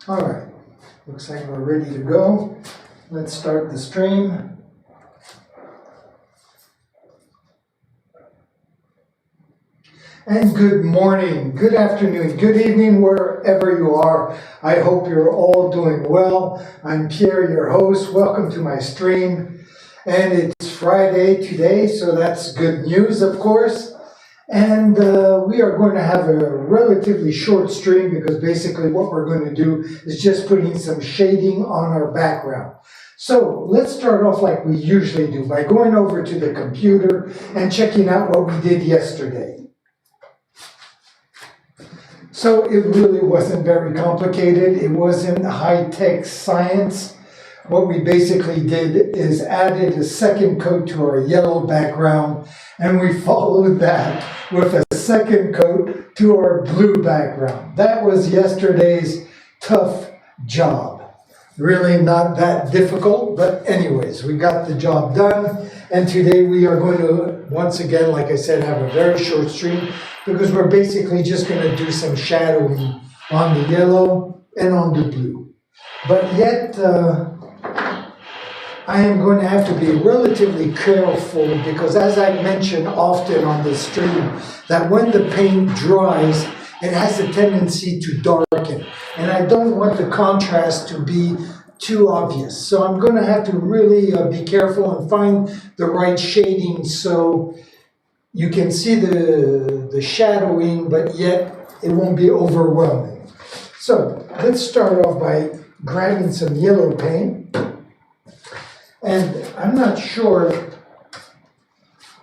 All right, looks like we're ready to go. Let's start the stream. And good morning, good afternoon, good evening, wherever you are. I hope you're all doing well. I'm Pierre, your host. Welcome to my stream. And it's Friday today, so that's good news, of course. And we are going to have a relatively short stream because basically what we're going to do is just putting some shading on our background. So let's start off like we usually do by going over to the computer and checking out what we did yesterday. So it really wasn't very complicated. It wasn't high-tech science. What we basically did is added a second coat to our yellow background, and we followed that with a second coat to our blue background. That was yesterday's tough job. Really not that difficult, but anyways, we got the job done. And today we are going to, once again, like I said, have a very short stream because we're basically just going to do some shadowing on the yellow and on the blue. But yet, I am going to have to be relatively careful because, as I mention often on the stream, that when the paint dries, it has a tendency to darken. And I don't want the contrast to be too obvious. So I'm going to have to really be careful and find the right shading so you can see the shadowing, but yet it won't be overwhelming. So let's start off by grabbing some yellow paint. And I'm not sure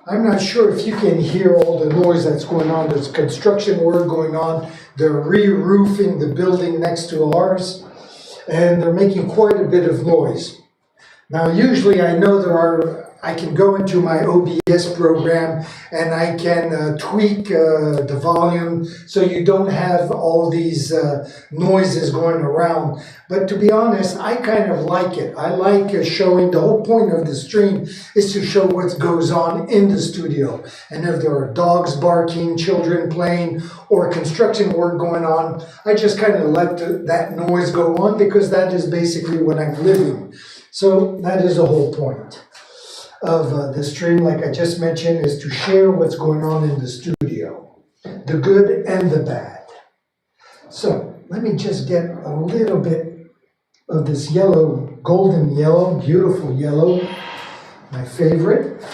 if you can hear all the noise that's going on. There's construction work going on. They're re-roofing the building next to ours, and they're making quite a bit of noise. Now, usually I know I can go into my OBS program and I can tweak the volume so you don't have all these noises going around. But to be honest, I kind of like it. I like showing, the whole point of the stream is to show what goes on in the studio. And if there are dogs barking, children playing, or construction work going on, I just kind of let that noise go on because that is basically what I'm living. So that is the whole point of the stream, like I just mentioned, is to share what's going on in the studio, the good and the bad. So let me just get a little bit of this yellow, golden yellow, beautiful yellow, my favorite.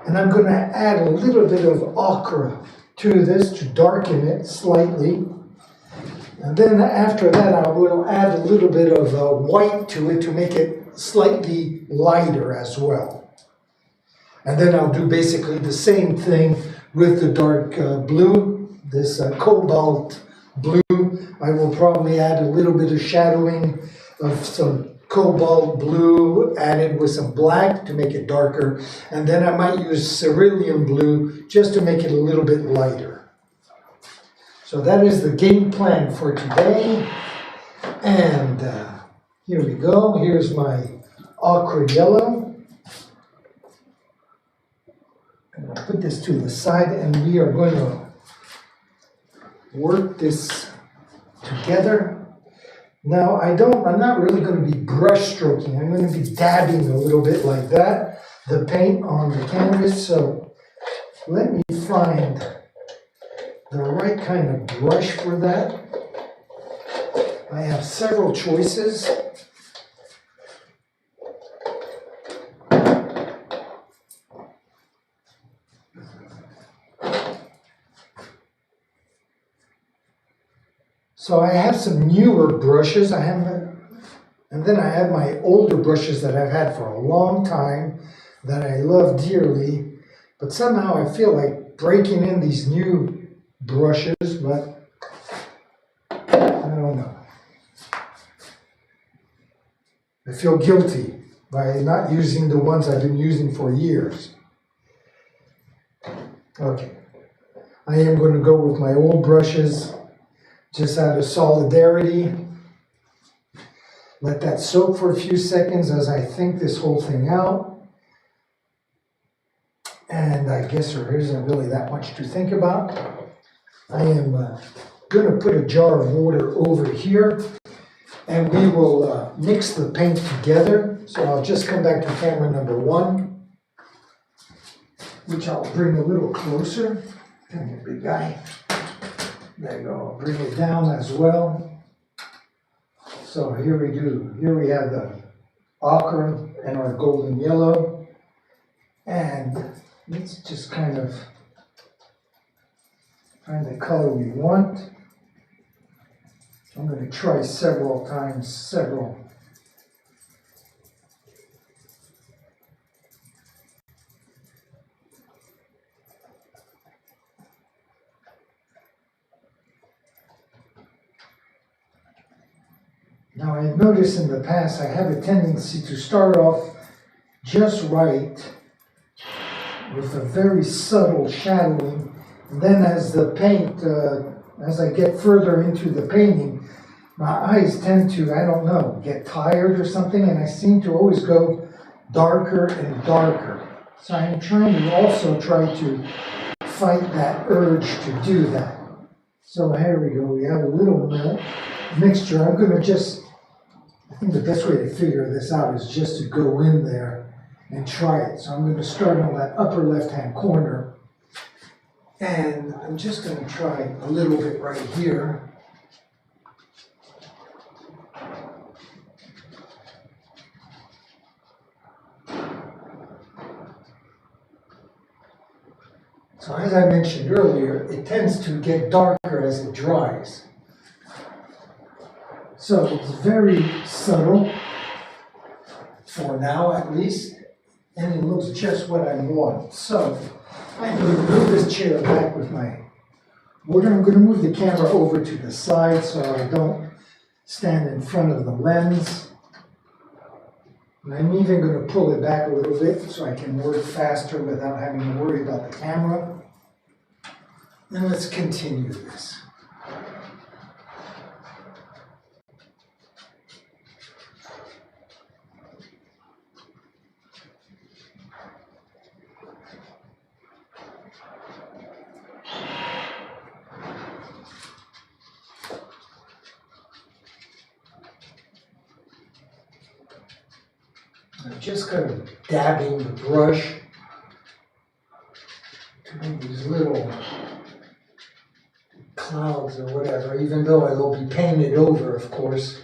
And I'm going to add a little bit of ochre to this to darken it slightly. And then after that, I will add a little bit of white to it to make it slightly lighter as well. And then I'll do basically the same thing with the dark blue, this cobalt blue. I will probably add a little bit of shadowing of some cobalt blue added with some black to make it darker. And then I might use cerulean blue just to make it a little bit lighter. So that is the game plan for today. And here we go. Here's my ochre yellow. And I'll put this to the side and we are going to work this together. Now I'm not really going to be brush stroking. I'm going to be dabbing a little bit like that, the paint on the canvas. So let me find the right kind of brush for that. I have several choices. So I have some newer brushes. And then I have my older brushes that I've had for a long time that I love dearly. But somehow I feel like breaking in these new brushes, but I don't know. I feel guilty by not using the ones I've been using for years. Okay. I am going to go with my old brushes. Just out of solidarity, let that soak for a few seconds as I think this whole thing out. And I guess there isn't really that much to think about. I am going to put a jar of water over here and we will mix the paint together. So I'll just come back to camera number 1, which I'll bring a little closer. Come here, big guy. There you go. I'll bring it down as well. So here we do. Here we have the ochre and our golden yellow. And let's just kind of find the color we want. I'm going to try several times, Now I've noticed in the past I have a tendency to start off just right with a very subtle shadowing, and then as the paint, as I get further into the painting, my eyes tend to, I don't know, get tired or something, and I seem to always go darker and darker. So I'm trying to also try to fight that urge to do that. So here we go, we have a little mixture. I'm going to just, I think the best way to figure this out is just to go in there and try it. So I'm going to start on that upper left-hand corner, and I'm just going to try a little bit right here. So as I mentioned earlier, it tends to get darker as it dries. So it's very subtle, for now at least, and it looks just what I want. So I'm going to move this chair back with my water. I'm going to move the camera over to the side so I don't stand in front of the lens. And I'm even going to pull it back a little bit so I can work faster without having to worry about the camera. And let's continue this. I'm just kind of dabbing the brush to make these little clouds or whatever, even though it'll be painted over, of course,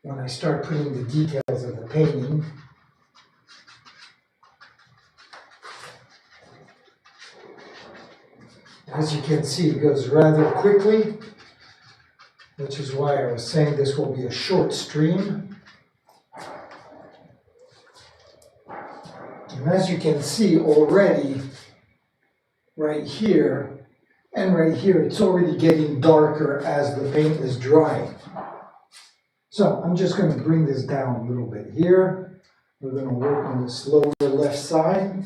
when I start putting the details of the painting. As you can see, it goes rather quickly, which is why I was saying this will be a short stream. And as you can see already, right here and right here, it's already getting darker as the paint is drying. So I'm just going to bring this down a little bit here. We're going to work on this lower left side.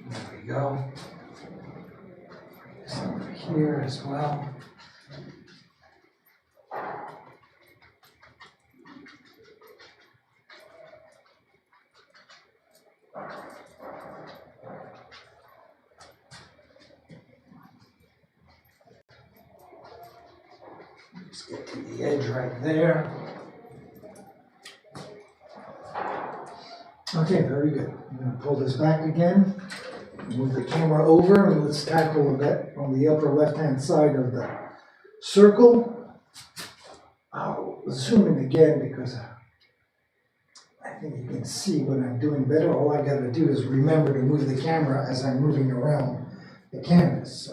There we go. This over here as well. Just get to the edge right there. Okay, very good. I'm going to pull this back again, move the camera over, and let's tackle that on the upper left-hand side of the circle. I'll zoom in again because I think you can see what I'm doing better. All I got to do is remember to move the camera as I'm moving around the canvas.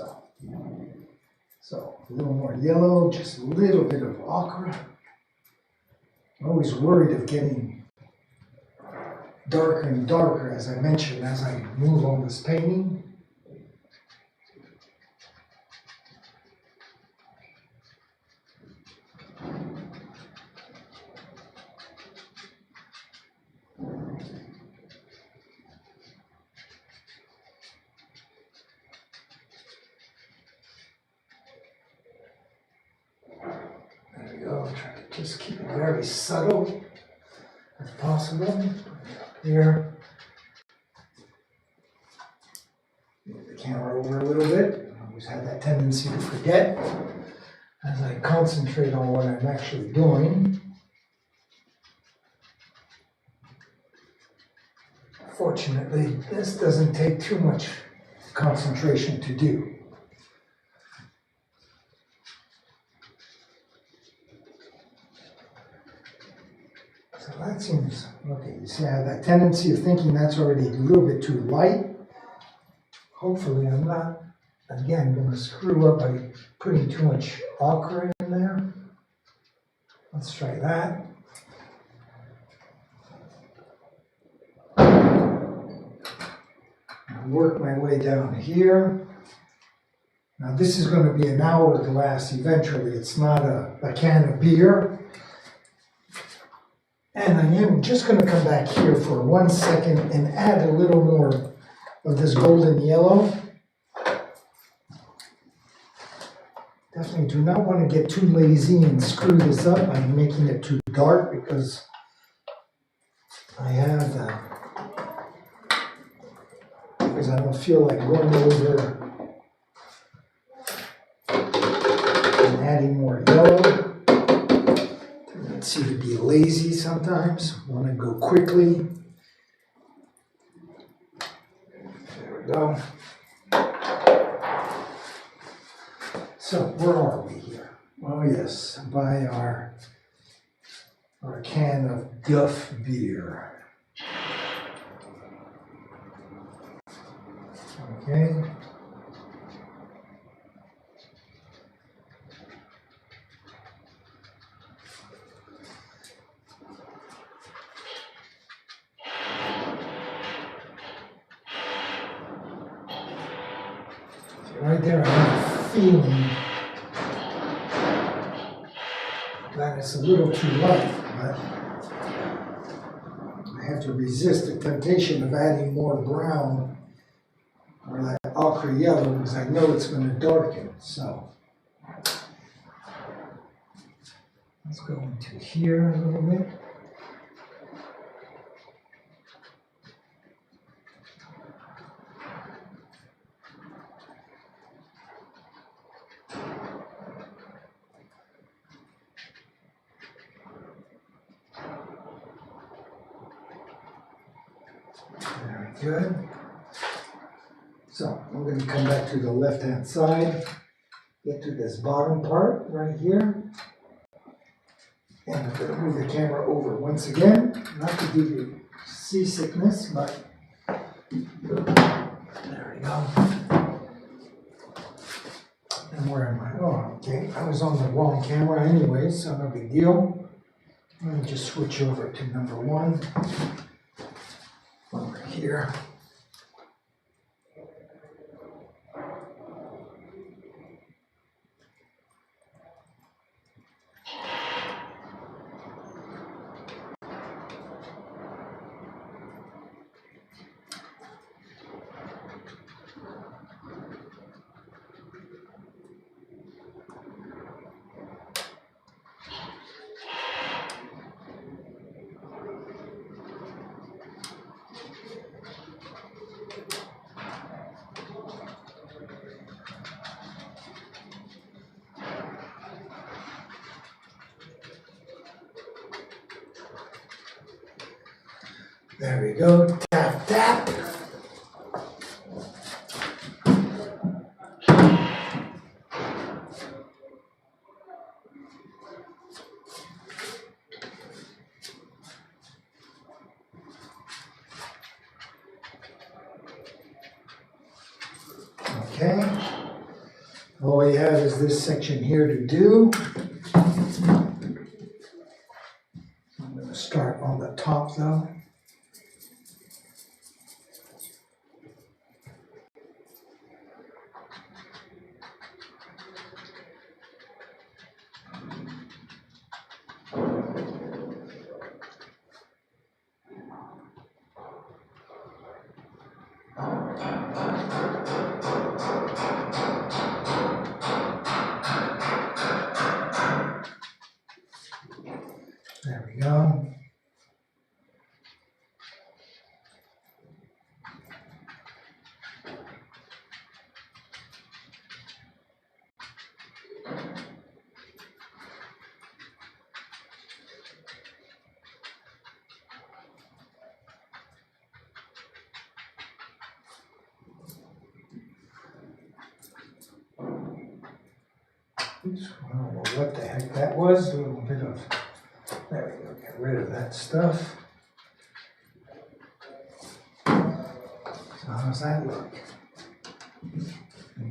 So a little more yellow, just a little bit of ochre. I'm always worried of getting darker and darker, as I mentioned, as I move on this painting. There we go, try to just keep it very subtle as possible. possible. Here. Move the camera over a little bit. I always have that tendency to forget as I concentrate on what I'm actually doing. Fortunately, this doesn't take too much concentration to do. So that seems, okay, you see I have that tendency of thinking that's already a little bit too light. Hopefully I'm not, again, going to screw up by putting too much ochre in there. Let's try that. I'll work my way down here. Now this is going to be an hourglass eventually. It's not a can of beer. And I am just going to come back here for 1 second and add a little more of this golden yellow. Definitely do not want to get too lazy and screw this up by making it too dark, because I don't feel like going over and adding more yellow. Tendency to be lazy sometimes, want to go quickly. There we go. So where are we here? Oh yes, by our can of Duff beer. Okay. Right there, I have a feeling that it's a little too light, but I have to resist the temptation of adding more brown or that ochre yellow, because I know it's going to darken. So let's go into here a little bit. Very good. So I'm going to come back to the left-hand side, get to this bottom part right here, and I'm going to move the camera over once again, not to give you seasickness, but there we go. And where am I? Oh, okay, I was on the wrong camera anyway, so no big deal. Let me just switch over to number 1. Over here. There we go, tap, tap. Okay, all we have is this section here to do. I'm going to start on the top though. Oops, I don't know what the heck that was. A little bit of, there we go, get rid of that stuff. So how's that look?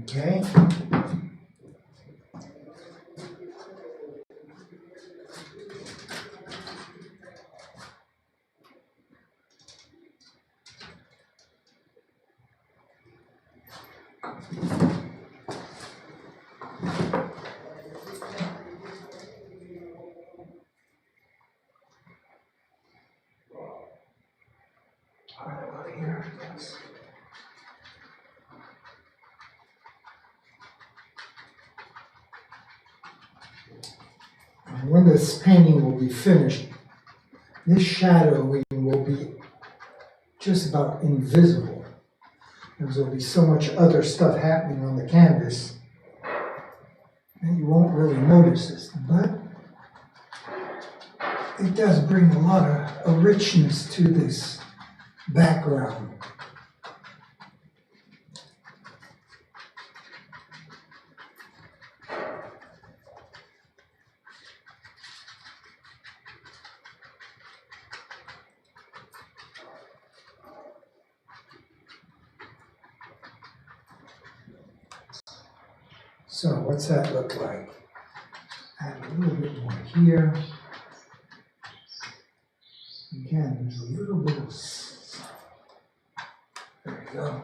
Okay. Here, yes. And when this painting will be finished, this shadowing will be just about invisible. Because there'll be so much other stuff happening on the canvas that you won't really notice this. But it does bring a lot of richness to this background. So what's that look like? Add a little bit more here. Again, there's a little bit of, there we go.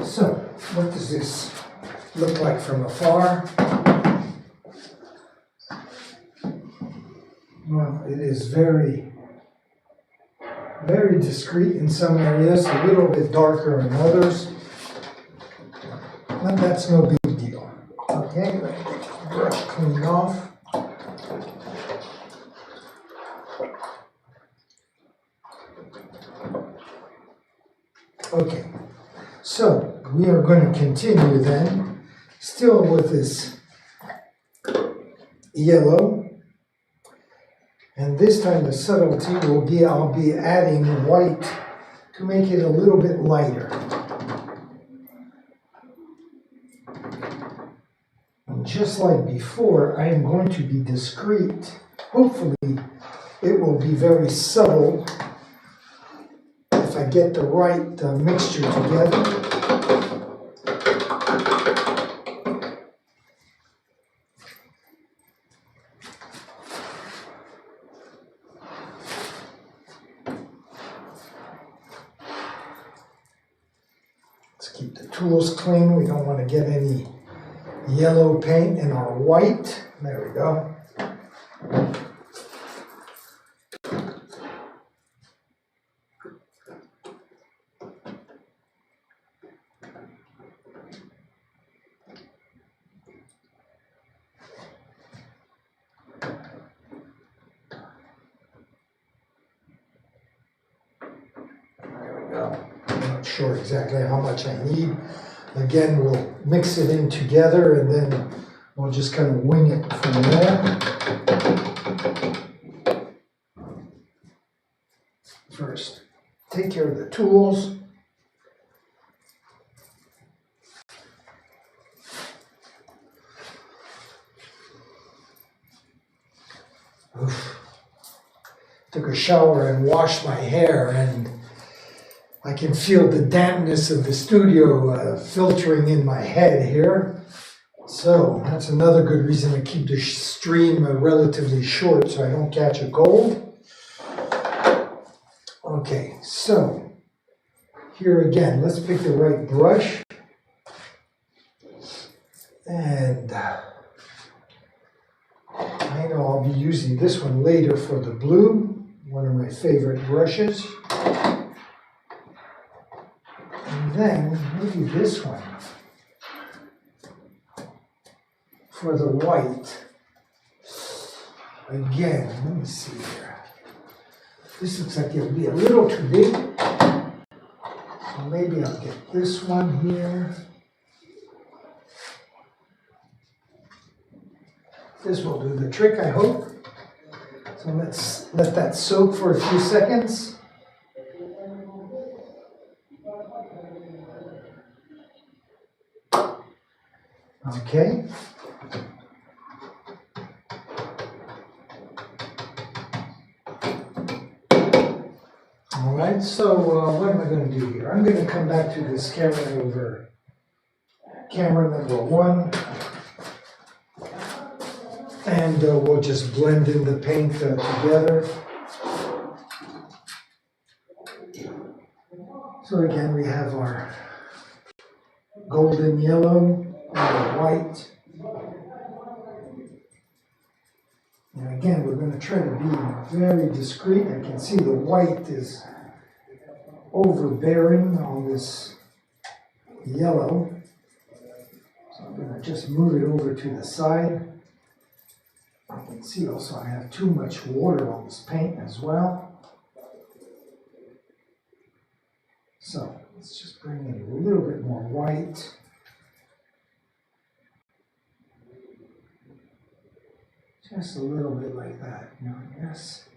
So, what does this look like from afar? Well, it is very, very discreet in some areas, a little bit darker in others. But that's no big deal. Okay, let me get the brush cleaned off. Okay, so we are going to continue then, still with this yellow. And this time the subtlety will be, I'll be adding white to make it a little bit lighter. And just like before, I am going to be discreet. Hopefully it will be very subtle if I get the right mixture together. Let's keep the tools clean. We don't want to get any yellow paint in our white. There we go. I'm not sure exactly how much I need. Again, we'll mix it in together and then we'll just kind of wing it from there. First, take care of the tools. Oof. Took a shower and washed my hair, and I can feel the dampness of the studio filtering in my head here. So that's another good reason to keep the stream relatively short so I don't catch a cold. Okay, so here again, let's pick the right brush. And I know I'll be using this one later for the blue, one of my favorite brushes. And then maybe this one for the white. Again, let me see here. This looks like it'll be a little too big. So maybe I'll get this one here. This will do the trick, I hope. So let's let that soak for a few seconds. Okay. All right, so what am I going to do here? I'm going to come back to this camera number 1, and we'll just blend in the paint together. So again, we have our golden yellow and the white. And again, we're going to try to be very discreet. I can see the white is overbearing on this yellow. So I'm going to just move it over to the side. I can see also I have too much water on this paint as well. So let's just bring in a little bit more white. Just a little bit like that, you know, yes.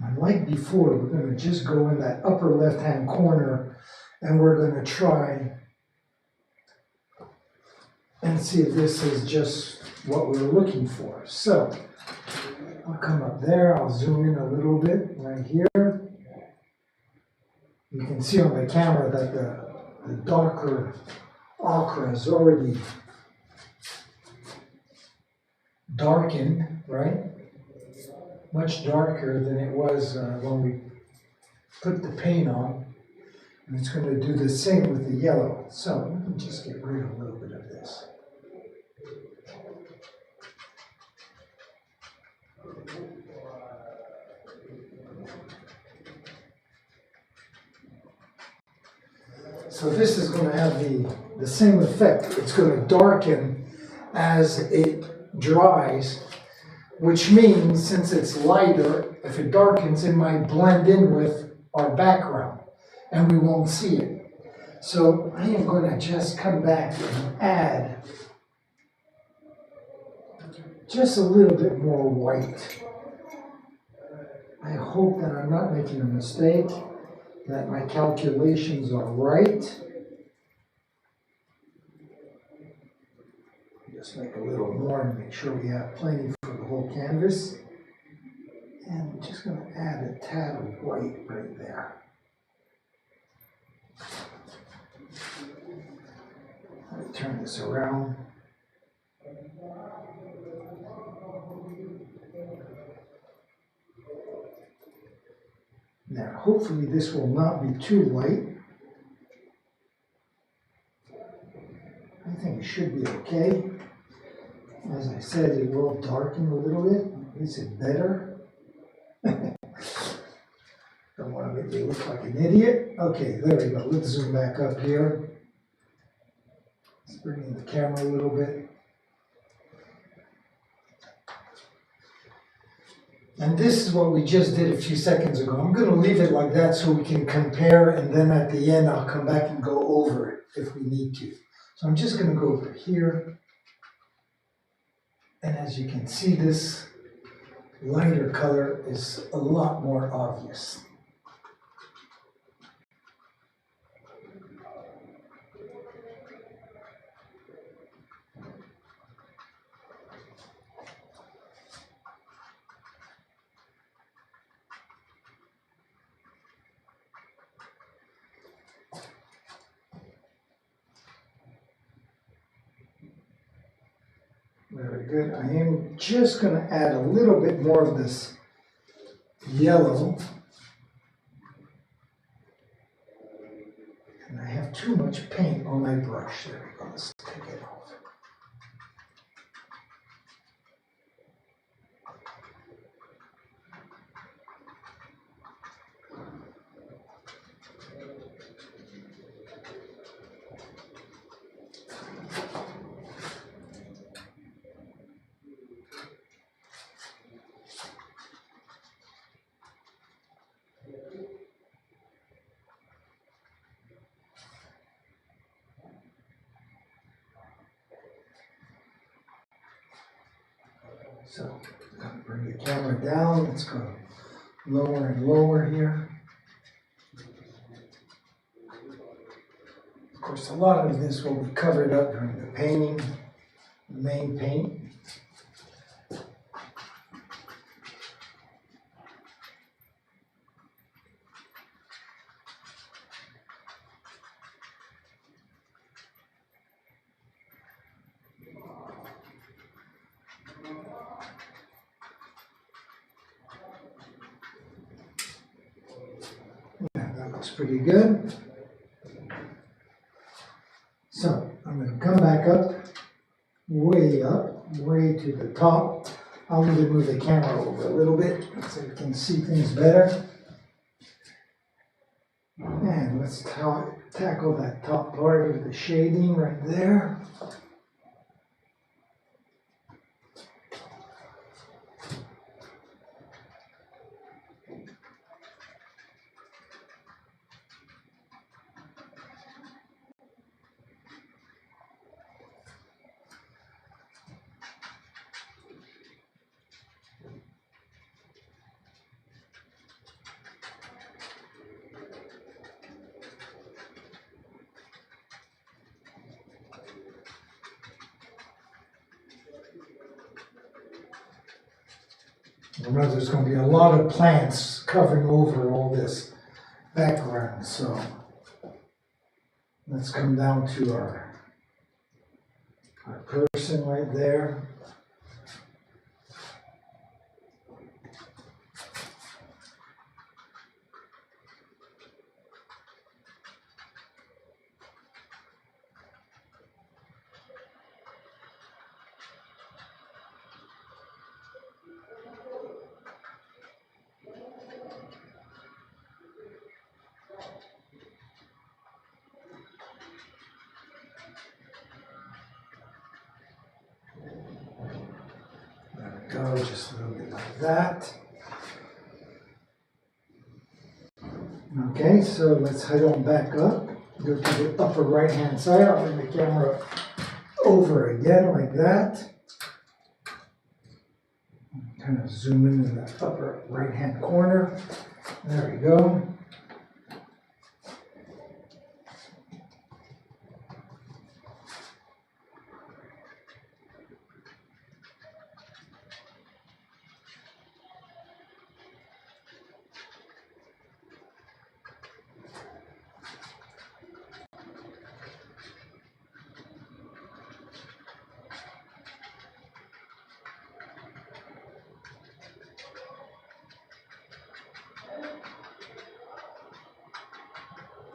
And like before, we're going to just go in that upper left-hand corner and we're going to try and see if this is just what we're looking for. So I'll come up there, I'll zoom in a little bit right here. You can see on the camera that the darker ochre is already darkened, right? Much darker than it was when we put the paint on. And it's going to do the same with the yellow. So let me just get rid of a little bit of this. So this is going to have the same effect. It's going to darken as it dries, which means since it's lighter, if it darkens, it might blend in with our background and we won't see it. So I am going to just come back and add just a little bit more white. I hope that I'm not making a mistake, that my calculations are right. Just make a little more and make sure we have plenty for the whole canvas. And I'm just going to add a tad of white right there. Let me turn this around. Now, hopefully this will not be too light. I think it should be okay. As I said, it will darken a little bit. Is it better? Don't want to make me look like an idiot. Okay, there we go. Let's zoom back up here. Let's bring in the camera a little bit. And this is what we just did a few seconds ago. I'm going to leave it like that so we can compare, and then at the end I'll come back and go over it if we need to. So I'm just going to go over here. And as you can see, this lighter color is a lot more obvious. Very good. I am just going to add a little bit more of this yellow. And I have too much paint on my brush. There we go. Let's take it off. camera down. Let's go lower and lower here. Of course, a lot of this will be covered up during the painting, the main paint. Yeah, that looks pretty good. So I'm going to come back up way to the top. I'll need to move the camera over a little bit so you can see things better. And let's tackle that top part of the shading right there. Remember, there's going to be a lot of plants covering over all this background, so let's come down to our person right there. Go just a little bit like that. Okay, so let's head on back up. Go to the upper right hand side. I'll bring the camera over again like that. Kind of zoom into that upper right hand corner. There we go.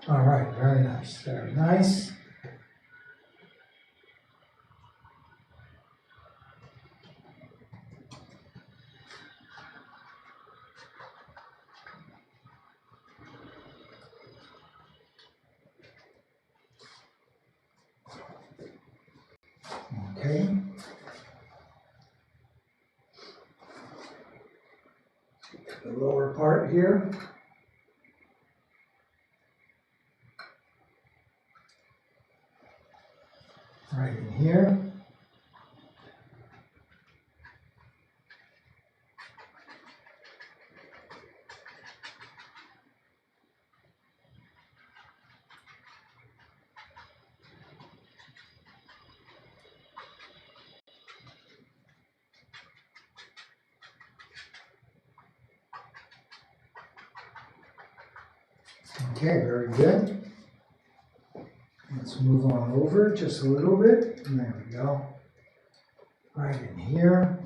All right, very nice, very nice. Okay. The lower part here. Right in here. Okay, very good. Let's move on over just a little bit. And there we go. Right in here.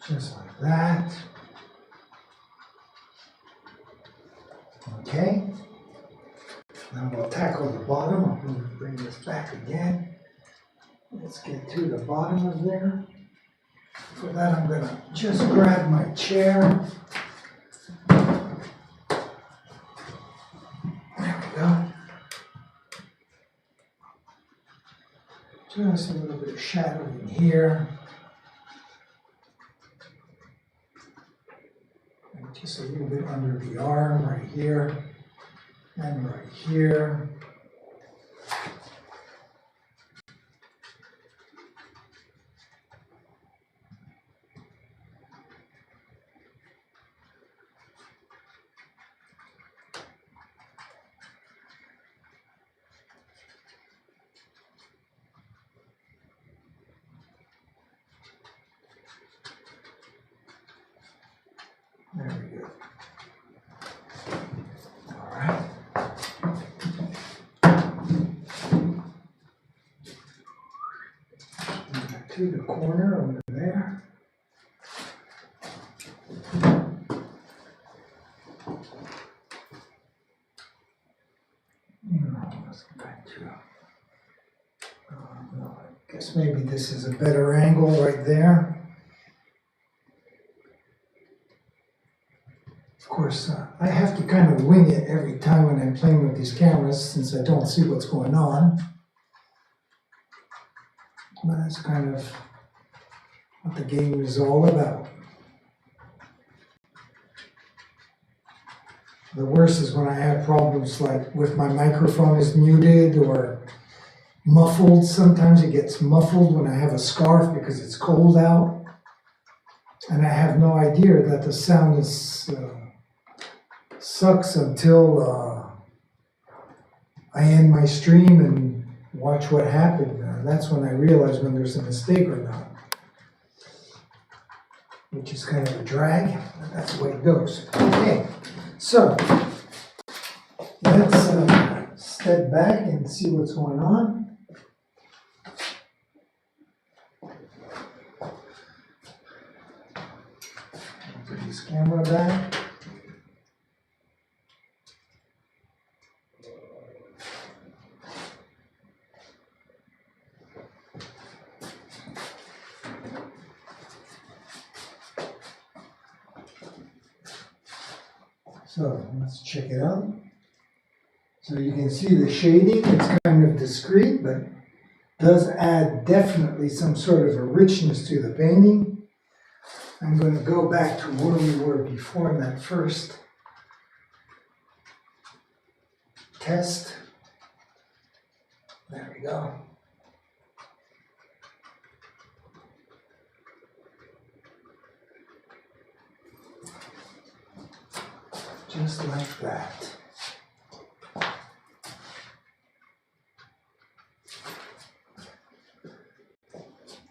Just like that. Okay. Now we'll tackle the bottom. I'm going to bring this back again. Let's get to the bottom of there. For that, I'm going to just grab my chair. There we go. Just a little bit of shadow in here. Just a little bit under the arm, right here, and right here. There we go. All right. To the corner over there. Let's go back to. No, I guess maybe this is a better angle right there. Of course, I have to kind of wing it every time when I'm playing with these cameras since I don't see what's going on. But that's kind of what the game is all about. The worst is when I have problems like with my microphone is muted or muffled. Sometimes it gets muffled when I have a scarf because it's cold out. And I have no idea that the sound is sucks until I end my stream and watch what happened. That's when I realize when there's a mistake or not. Which is kind of a drag, but that's the way it goes. Okay, so let's step back and see what's going on. Put this camera back. So let's check it out. So you can see the shading, it's kind of discreet, but does add definitely some sort of a richness to the painting. I'm going to go back to where we were before in that first test. There we go. Just like that.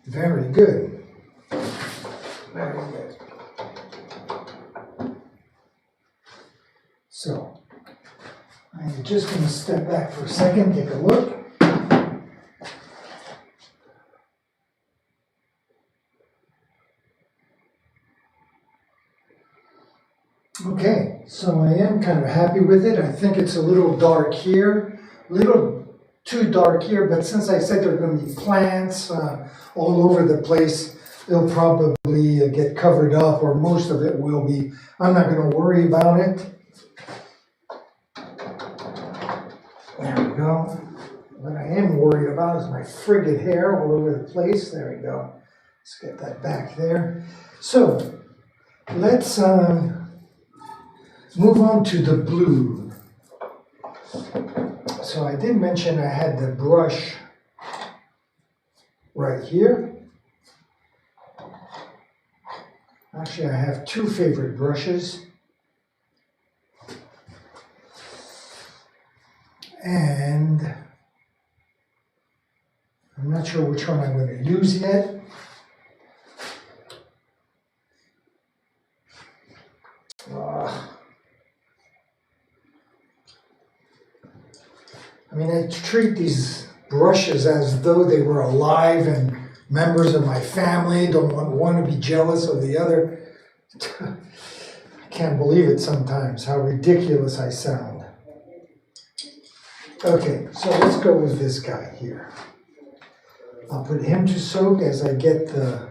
Very good. Very good. So, I'm just going to step back for a second, take a look. Okay, so I am kind of happy with it. I think it's a little dark here, a little too dark here, but since I said there are going to be plants all over the place, they'll probably get covered up, or most of it will be. I'm not going to worry about it. There we go. What I am worried about is my friggin' hair all over the place. There we go. Let's get that back there. So, let's move on to the blue. So I did mention I had the brush right here. Actually, I have two favorite brushes. And I'm not sure which one I'm going to use yet. I mean, I treat these brushes as though they were alive and members of my family. Don't want one to be jealous of the other. I can't believe it sometimes, how ridiculous I sound. Okay, so let's go with this guy here. I'll put him to soak as I get the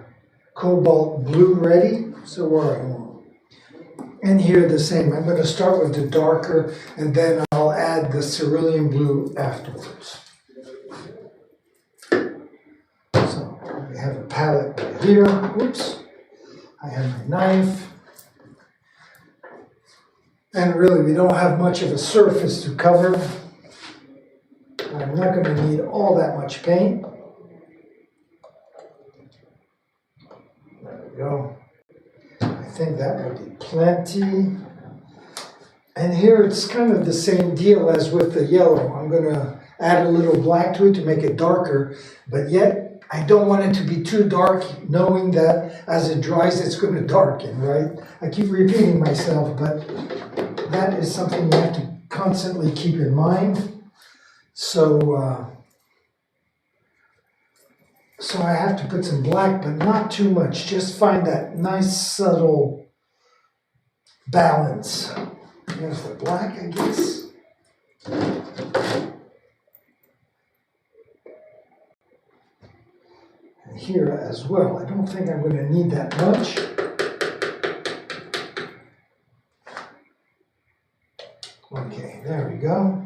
cobalt blue ready. So where I want. And here the same. I'm going to start with the darker, and then I'll add the cerulean blue afterwards. So I have a palette right here. Oops. I have my knife. And really, we don't have much of a surface to cover. I'm not going to need all that much paint. There we go. I think that will be plenty. And here it's kind of the same deal as with the yellow. I'm going to add a little black to it to make it darker, but yet I don't want it to be too dark, knowing that as it dries it's going to darken, right? I keep repeating myself, but that is something you have to constantly keep in mind. So I have to put some black, but not too much. Just find that nice subtle balance. Here's the black, I guess. And here as well. I don't think I'm going to need that much. Okay, there we go.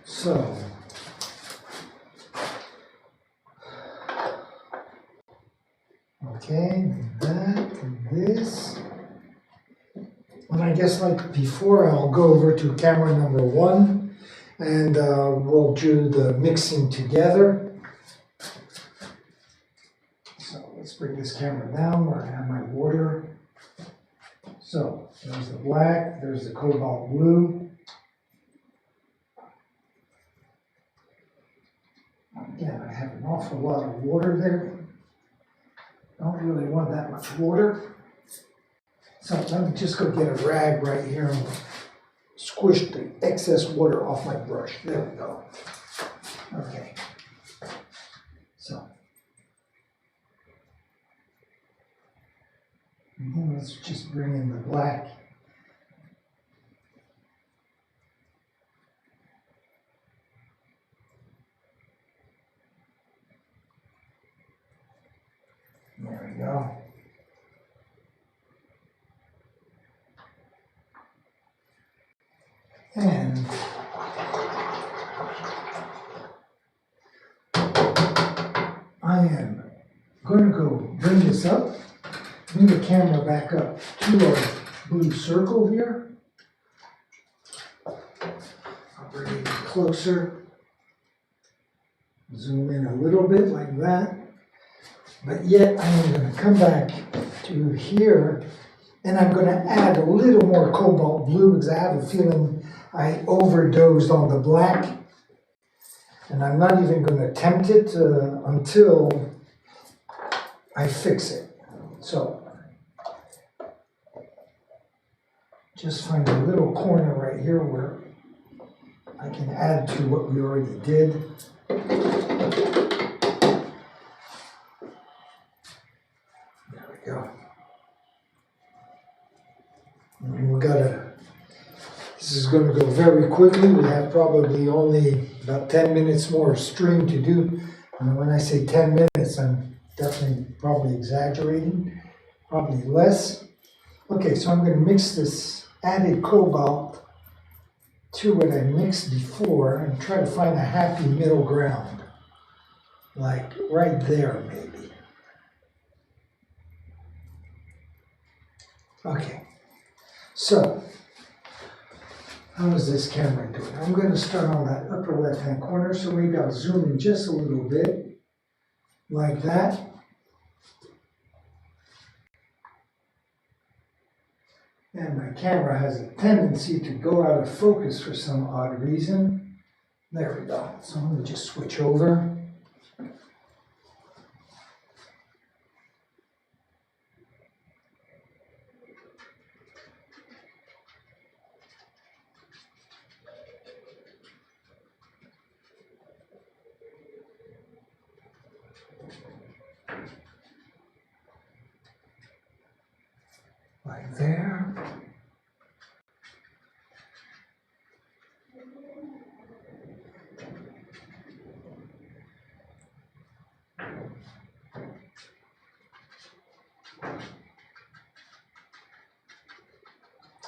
So, okay, that and this. And I guess like before, I'll go over to camera number 1 and we'll do the mixing together. So let's bring this camera down where I have my water. So there's the black, there's the cobalt blue. Again, I have an awful lot of water there. Don't really want that much water. So let me just go get a rag right here and squish the excess water off my brush. There we go. Okay. So. And then let's just bring in the black. There we go. And I am going to go bring this up, bring the camera back up to our blue circle here. I'll bring it closer, zoom in a little bit like that. But yet I am going to come back to here and I'm going to add a little more cobalt blue because I have a feeling I overdosed on the black. And I'm not even going to attempt it until I fix it. So just find a little corner right here where I can add to what we already did. Go. And this is going to go very quickly. We have probably only about 10 minutes more stream to do. And when I say 10 minutes, I'm definitely probably exaggerating, probably less. Okay, so I'm going to mix this added cobalt to what I mixed before and try to find a happy middle ground, like right there maybe. Okay, so how is this camera doing? I'm going to start on that upper left-hand corner, so maybe I'll zoom in just a little bit, like that. And my camera has a tendency to go out of focus for some odd reason. There we go. So I'm going to just switch over. Like there.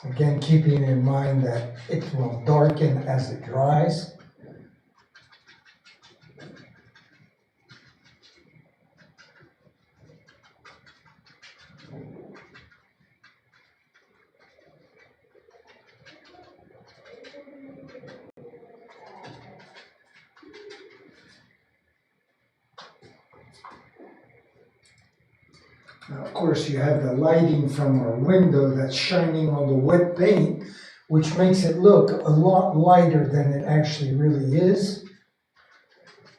Again, keeping in mind that it will darken as it dries. Now, of course, you have the lighting from our window that's shining on the wet paint, which makes it look a lot lighter than it actually really is.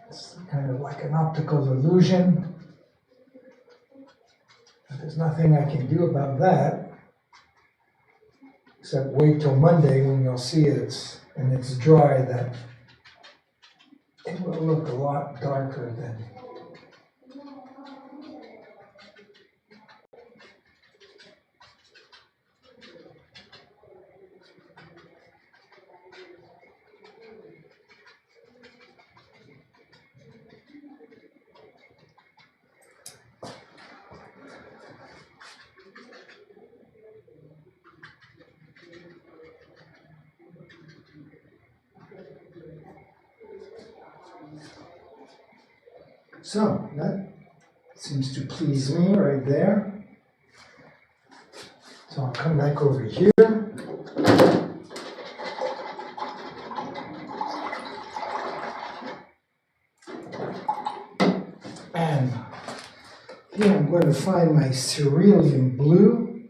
It's kind of like an optical illusion. But there's nothing I can do about that, except wait till Monday when you'll see it's dry, that it will look a lot darker than. So that seems to please me right there. So I'll come back over here. And here I'm going to find my cerulean blue,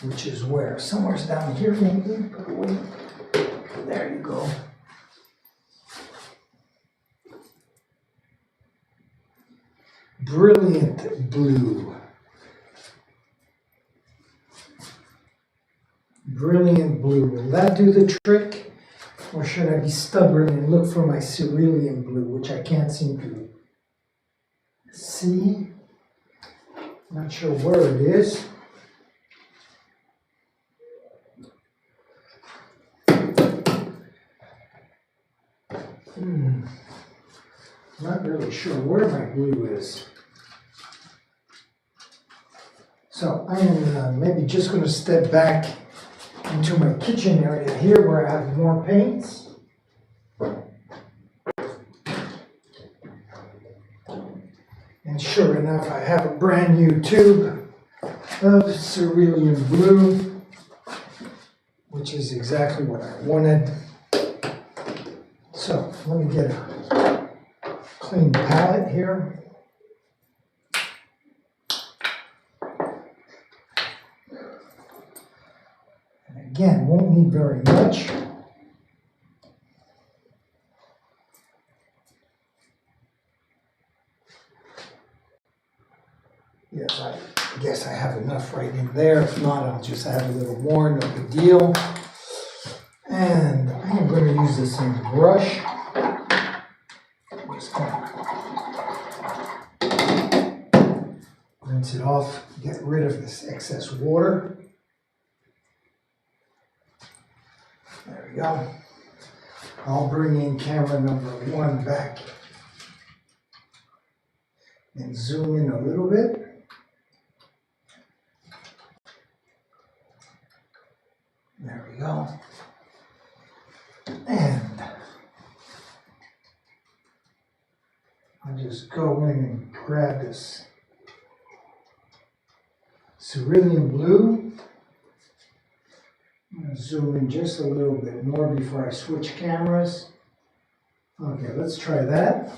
which is where? Somewhere's down here maybe. Put away. There you go. Brilliant blue. Brilliant blue. Will that do the trick? Or should I be stubborn and look for my cerulean blue, which I can't seem to see? Not sure where it is. Not really sure where my blue is. So I am maybe just going to step back into my kitchen area here where I have more paints. And sure enough, I have a brand new tube of cerulean blue, which is exactly what I wanted. So let me get a clean palette here. And again, won't need very much. Yes, I guess I have enough right in there. If not, I'll just add a little more, no big deal. And I'm going to use the same brush. Just kind of rinse it off, get rid of this excess water. There we go. I'll bring in camera number 1 back and zoom in a little bit. There we go. And I'll just go in and grab this cerulean blue. I'm going to zoom in just a little bit more before I switch cameras. Okay, let's try that.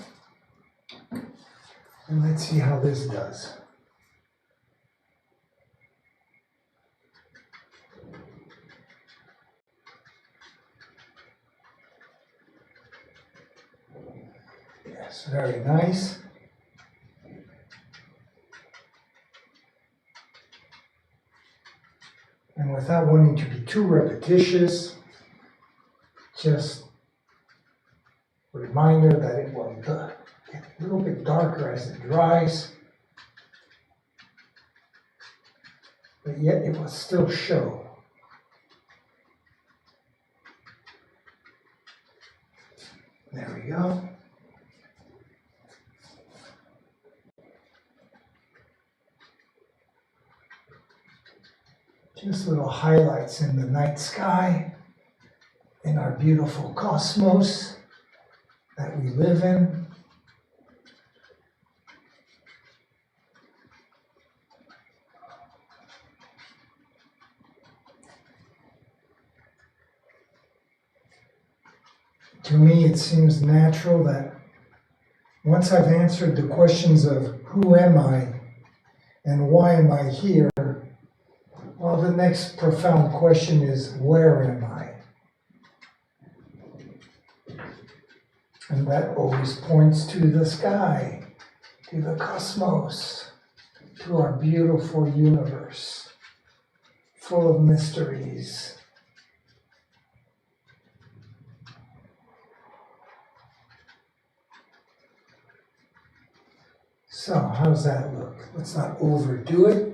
And let's see how this does. Yes, very nice. And without wanting to be too repetitious, just a reminder that it will get a little bit darker as it dries, but yet it will still show. There we go. Just little highlights in the night sky, in our beautiful cosmos that we live in. To me, it seems natural that once I've answered the questions of who am I and why am I here, well, the next profound question is, where am I? And that always points to the sky, to the cosmos, to our beautiful universe, full of mysteries. So, how's that look? Let's not overdo it.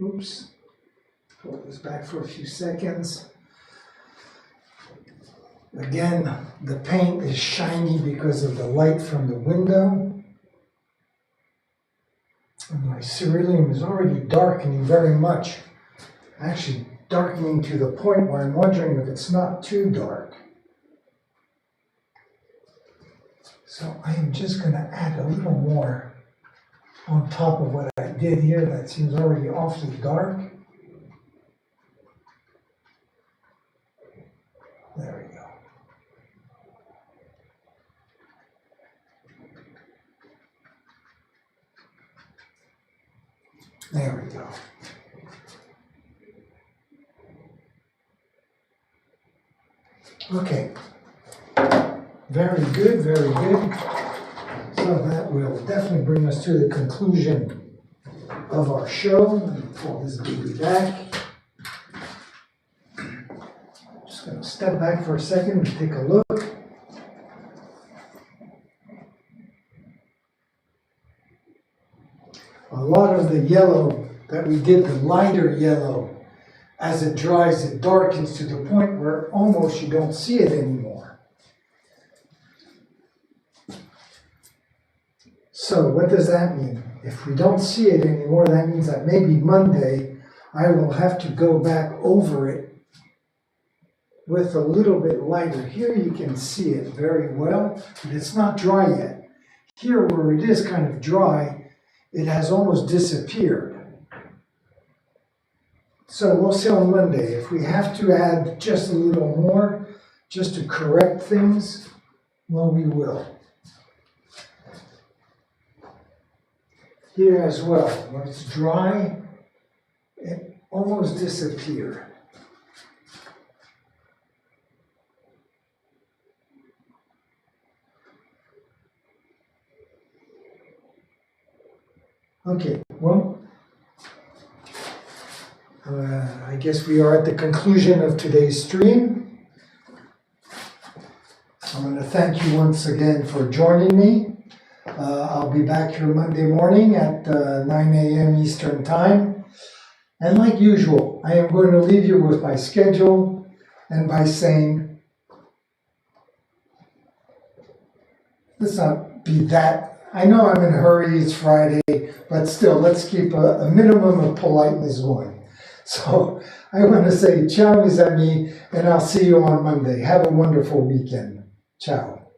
Oops. Pull this back for a few seconds. Again, the paint is shiny because of the light from the window. And my cerulean is already darkening very much. Actually, darkening to the point where I'm wondering if it's not too dark. So I am just going to add a little more on top of what I did here. That seems already awfully dark. There we go. There we go. Okay, very good, very good. So that will definitely bring us to the conclusion of our show. Let me pull this baby back. Just going to step back for a second and take a look. A lot of the yellow that we did, the lighter yellow, as it dries, it darkens to the point where almost you don't see it anymore. So what does that mean? If we don't see it anymore, that means that maybe Monday I will have to go back over it with a little bit lighter. Here you can see it very well, but it's not dry yet. Here where it is kind of dry, it has almost disappeared. So we'll see on Monday. If we have to add just a little more, just to correct things, well, we will. Here as well, when it's dry, it almost disappeared. Okay, well, I guess we are at the conclusion of today's stream. I'm going to thank you once again for joining me. I'll be back here Monday morning at 9 a.m. Eastern Time. And like usual, I am going to leave you with my schedule and by saying, let's not be that. I know I'm in a hurry, it's Friday, but still, let's keep a minimum of politeness going. So I want to say ciao, mes amis, and I'll see you on Monday. Have a wonderful weekend. Ciao.